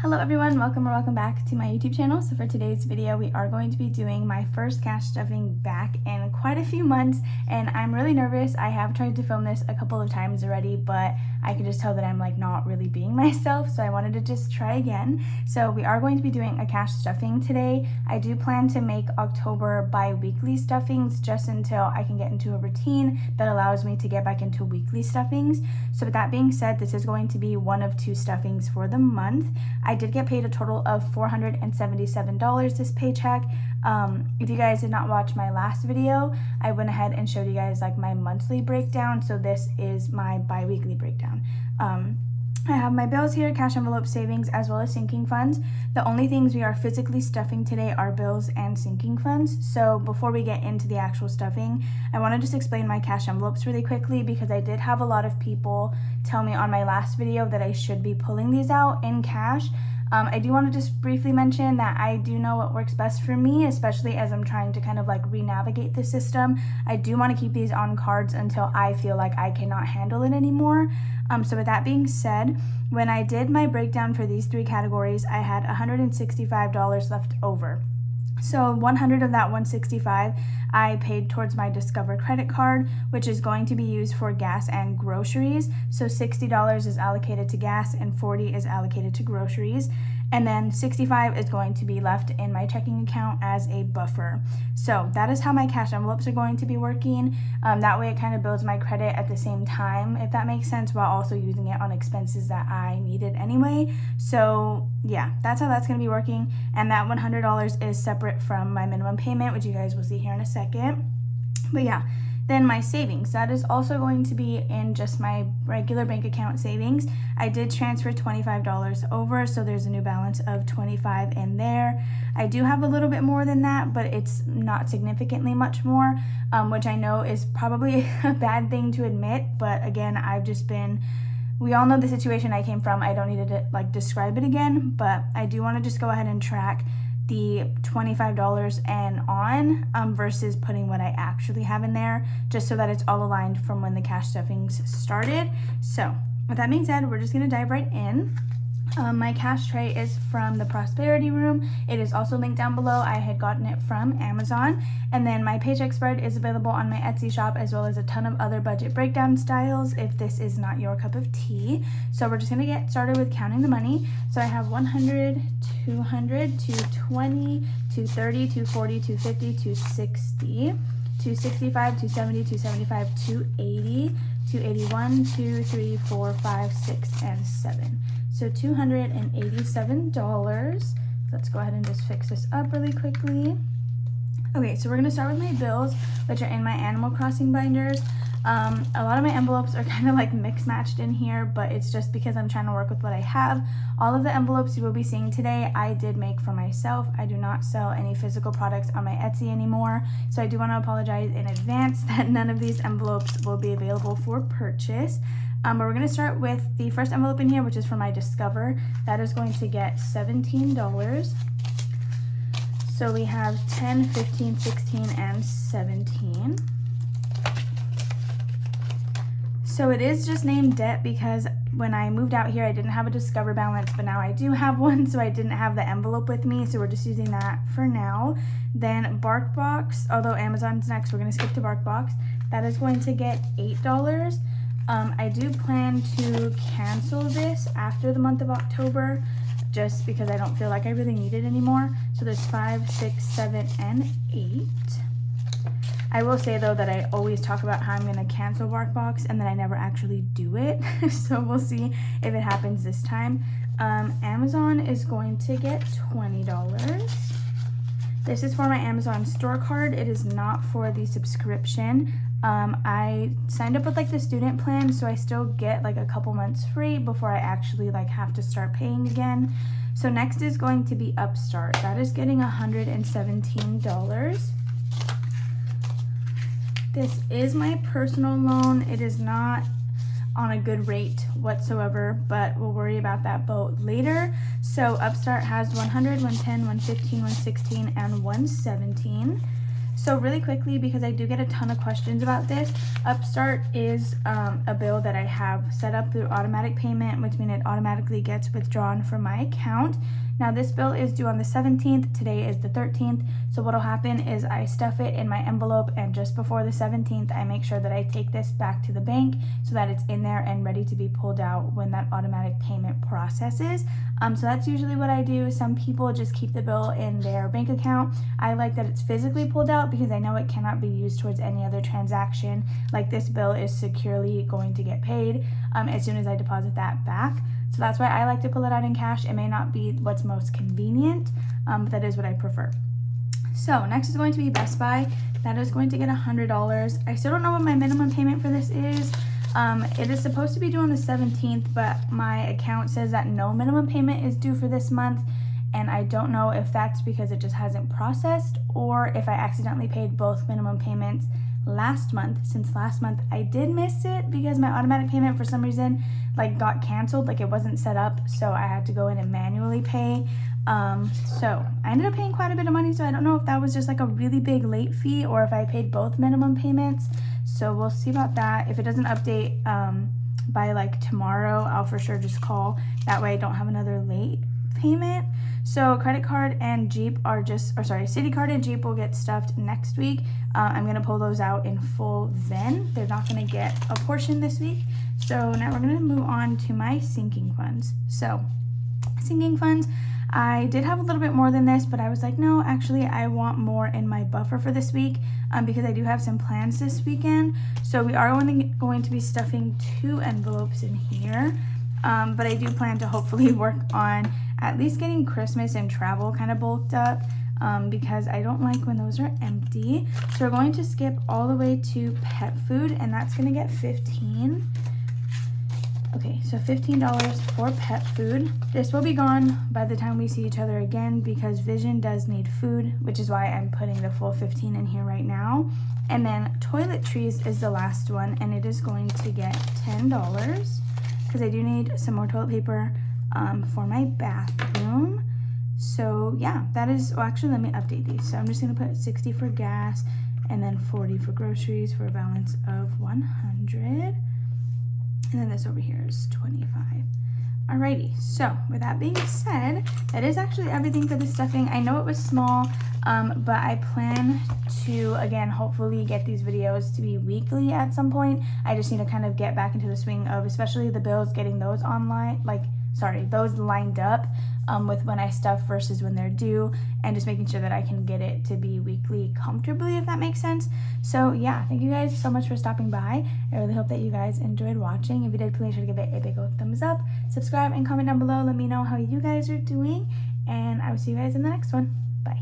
Hello everyone, welcome or welcome back to my YouTube channel. So for today's video, we are going to be doing my first cash stuffing back in quite a few months, and I'm really nervous. I have tried to film this a couple of times already, but I can just tell that I'm like not really being myself, so I wanted to just try again. So we are going to be doing a cash stuffing today. I do plan to make October bi-weekly stuffings just until I can get into a routine that allows me to get back into weekly stuffings. So with that being said, this is going to be one of two stuffings for the month. I did get paid a total of $477 this paycheck. If you guys did not watch my last video, I went ahead and showed you guys like my monthly breakdown. So this is my bi-weekly breakdown. I have my bills here, cash envelope, savings, as well as sinking funds. The only things we are physically stuffing today are bills and sinking funds. So before we get into the actual stuffing, I want to just explain my cash envelopes really quickly because I did have a lot of people tell me on my last video that I should be pulling these out in cash. I do want to just briefly mention that I do know what works best for me, especially as I'm trying to kind of like re-navigate the system. I do want to keep these on cards until I feel like I cannot handle it anymore. So with that being said, when I did my breakdown for these three categories, I had $165 left over. So 100 of that 165 I paid towards my Discover credit card, which is going to be used for gas and groceries. So $60 is allocated to gas and $40 is allocated to groceries. And then $65 is going to be left in my checking account as a buffer. So that is how my cash envelopes are going to be working. That way it kind of builds my credit at the same time, if that makes sense, while also using it on expenses that I needed anyway. So yeah, that's how that's going to be working. And that $100 is separate from my minimum payment, which you guys will see here in a second. But yeah. Then my savings, that is also going to be in just my regular bank account savings. I did transfer $25 over, so there's a new balance of $25 in there. I do have a little bit more than that, but it's not significantly much more, which I know is probably a bad thing to admit. But again, we all know the situation I came from. I don't need to like describe it again, but I do want to just go ahead and track the $25 and on versus putting what I actually have in there, just so that it's all aligned from when the cash stuffings started. So with that being said, we're just gonna dive right in. My cash tray is from the Prosperity Room. It is also linked down below. I had gotten it from Amazon. And then my paycheck spread is available on my Etsy shop, as well as a ton of other budget breakdown styles if this is not your cup of tea. So we're just gonna get started with counting the money. So I have 100, 200, 220, 230, 240, 250, 260, 265, 270, 275, 280, 281, 2, 3, 4, 5, 6, and 7. So $287. Let's go ahead and just fix this up really quickly. Okay, so we're gonna start with my bills, which are in my Animal Crossing binders. A lot of my envelopes are kind of like mix matched in here, but it's just because I'm trying to work with what I have. All of the envelopes you will be seeing today, I did make for myself. I do not sell any physical products on my Etsy anymore, so I do want to apologize in advance that none of these envelopes will be available for purchase. But we're going to start with the first envelope in here, which is for my Discover. That is going to get $17. So we have 10, 15, 16, and 17. So it is just named debt because when I moved out here, I didn't have a Discover balance, but now I do have one, so I didn't have the envelope with me, so we're just using that for now. Then Barkbox, although Amazon's next, we're going to skip to Barkbox. That is going to get $8. I do plan to cancel this after the month of October, just because I don't feel like I really need it anymore. So there's 5, 6, 7, and 8. I will say though that I always talk about how I'm going to cancel Barkbox and then I never actually do it. So we'll see if it happens this time. Amazon is going to get $20. This is for my Amazon store card. It is not for the subscription. I signed up with like the student plan, so I still get like a couple months free before I actually like have to start paying again. So next is going to be Upstart. That is getting $117. This is my personal loan. It is not on a good rate whatsoever, but we'll worry about that boat later. So Upstart has 100, 110, 115, 116, and 117. So really quickly, because I do get a ton of questions about this, Upstart is a bill that I have set up through automatic payment, which means it automatically gets withdrawn from my account. Now this bill is due on the 17th, today is the 13th, so what'll happen is I stuff it in my envelope, and just before the 17th I make sure that I take this back to the bank so that it's in there and ready to be pulled out when that automatic payment processes. So that's usually what I do. Some people just keep the bill in their bank account. I like that it's physically pulled out because I know it cannot be used towards any other transaction. Like this bill is securely going to get paid as soon as I deposit that back. So that's why I like to pull it out in cash. It may not be what's most convenient, but that is what I prefer. So next is going to be Best Buy. That is going to get $100. I still don't know what my minimum payment for this is. It is supposed to be due on the 17th, but my account says that no minimum payment is due for this month, and I don't know if that's because it just hasn't processed or if I accidentally paid both minimum payments last month, since last month I did miss it because my automatic payment for some reason like got canceled, like it wasn't set up, so I had to go in and manually pay. So I ended up paying quite a bit of money, so I don't know if that was just like a really big late fee or if I paid both minimum payments. So we'll see about that. If it doesn't update by like tomorrow, I'll for sure just call. That way I don't have another late payment. So credit card and Jeep are just, or sorry, City Card and Jeep will get stuffed next week. I'm gonna pull those out in full then. They're not gonna get a portion this week. So now we're gonna move on to my sinking funds. So sinking funds, I did have a little bit more than this, but I was like, no, actually I want more in my buffer for this week because I do have some plans this weekend. So we are only going to be stuffing 2 envelopes in here, but I do plan to hopefully work on at least getting Christmas and travel kind of bulked up because I don't like when those are empty. So we're going to skip all the way to pet food, and that's gonna get $15. Okay, so $15 for pet food. This will be gone by the time we see each other again because Vision does need food, which is why I'm putting the full 15 in here right now. And then toiletries is the last one, and it is going to get $10 because I do need some more toilet paper for my bathroom. So yeah, that is, well actually let me update these. So I'm just gonna put 60 for gas and then 40 for groceries for a balance of 100. And then this over here is 25. Alrighty, so with that being said, that is actually everything for the stuffing. I know it was small, but I plan to, again, hopefully get these videos to be weekly at some point. I just need to kind of get back into the swing of, especially the bills, getting those online, those lined up with when I stuff versus when they're due, and just making sure that I can get it to be weekly comfortably, if that makes sense. So yeah, thank you guys so much for stopping by. I really hope that you guys enjoyed watching. If you did, please make sure to give it a big old thumbs up, subscribe, and comment down below. Let me know how you guys are doing, and I will see you guys in the next one. Bye.